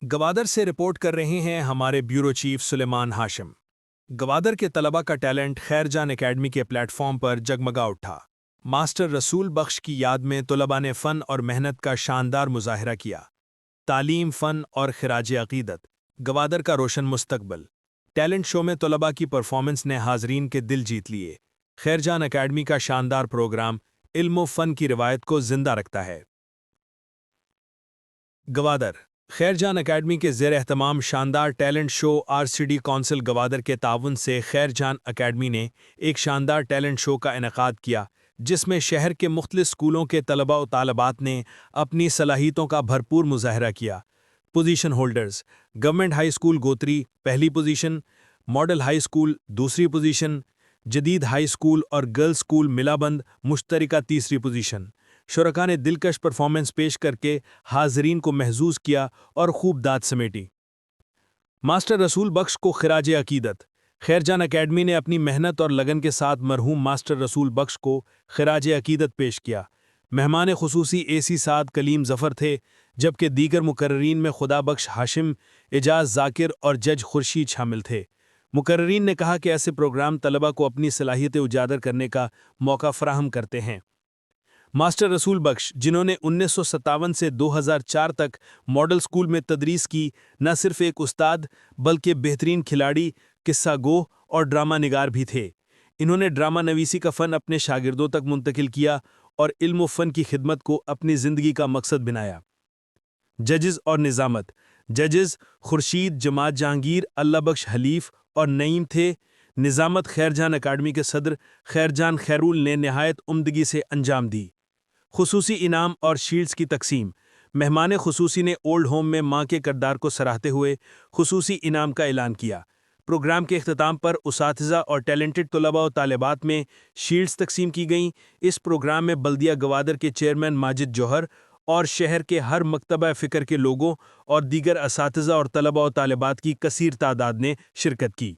गवादर से रिपोर्ट कर रहे हैं हमारे ब्यूरो चीफ सुलेमान हाशिम। गवादर के तलबा का टैलेंट खैरजान एकेडमी के प्लेटफॉर्म पर जगमगा उठा। मास्टर रसूल बख्श की याद में तलबा ने फ़न और मेहनत का शानदार मुजाहरा किया। तालीम, फ़न और खिराज अक़ीदत, गवादर का रोशन मुस्तकबल। टैलेंट शो में तलबा की परफॉर्मेंस ने हाजरीन के दिल जीत लिए। खैरजान एकेडमी का शानदार प्रोग्राम इल्म व फ़न की रिवायत को जिंदा रखता है। गवादर खैरजान एकेडमी के ज़ेर एहतमाम शानदार talent show RCD council Gwadar के ताउन से खैरजान एकेडमी ने एक शानदार टैलेंट शो का इनेकाद किया, जिसमें शहर के मुख्तलिफ स्कूलों के तलबा व तालबात ने अपनी सलाहियतों का भरपूर मुजाहरा किया। Position holders: government high school Gotri पहली पोजीशन, मॉडल हाई स्कूल दूसरी पोजीशन, जदीद हाई स्कूल और गर्ल्स स्कूल मिलाबंद मुश्तरका तीसरी पोजीशन। शुरका ने दिलकश परफॉर्मेंस पेश करके हाजरीन को महजूज किया और खूब दाद समेटी। मास्टर रसूल बख्श को खिराज अक़ीदत: खैरजान एकेडमी ने अपनी मेहनत और लगन के साथ मरहूम मास्टर रसूल बख्श को खिराज अक़ीदत पेश किया। मेहमान खुसूसी एसी साद कलीम ज़फ़र थे, जबकि दीगर मुकर्रीन में खुदा बख्श हाशिम, एजाज ज़ाकिर और जज खुर्शीद शामिल थे। मुकर्रीन ने कहा कि ऐसे प्रोग्राम तलबा को अपनी सलाहियतें उजागर करने का मौका फराहम करते हैं। मास्टर रसूल बख्श, जिन्होंने 1957 से 2004 तक मॉडल स्कूल में तदरीस की, न सिर्फ एक उस्ताद बल्कि बेहतरीन खिलाड़ी, किस्सा गो और ड्रामा निगार भी थे। इन्होंने ड्रामा नवीसी का फ़न अपने शागिर्दों तक मुंतकिल किया और इल्म व फ़न की खिदमत को अपनी ज़िंदगी का मकसद बनाया। जजेस और निज़ामत: जजेस खुर्शीद, जमात जहांगीर, अल्लाह बख्श हलीफ और नईम थे। निज़ामत खैरजान एकेडमी के सदर खैरजान खैरुल ने नहायत उम्दगी से अंजाम दी। खुसूसी इनाम और शील्ड्स की तकसीम: मेहमान खुसूसी ने ओल्ड होम में मां के किरदार को सराहते हुए खुसूसी इनाम का ऐलान किया। प्रोग्राम के अख्ताम पर उसातिज़ा और टैलेंटेड तलबा व तालिबात में शील्ड्स तकसीम की गईं। इस प्रोग्राम में बल्दिया गवादर के चेयरमैन माजिद जौहर और शहर के हर मकतबा फ़िक्र के लोगों और दीगर असातिज़ा और तलबा व तालिबात की कसीर तादाद ने शिरकत की।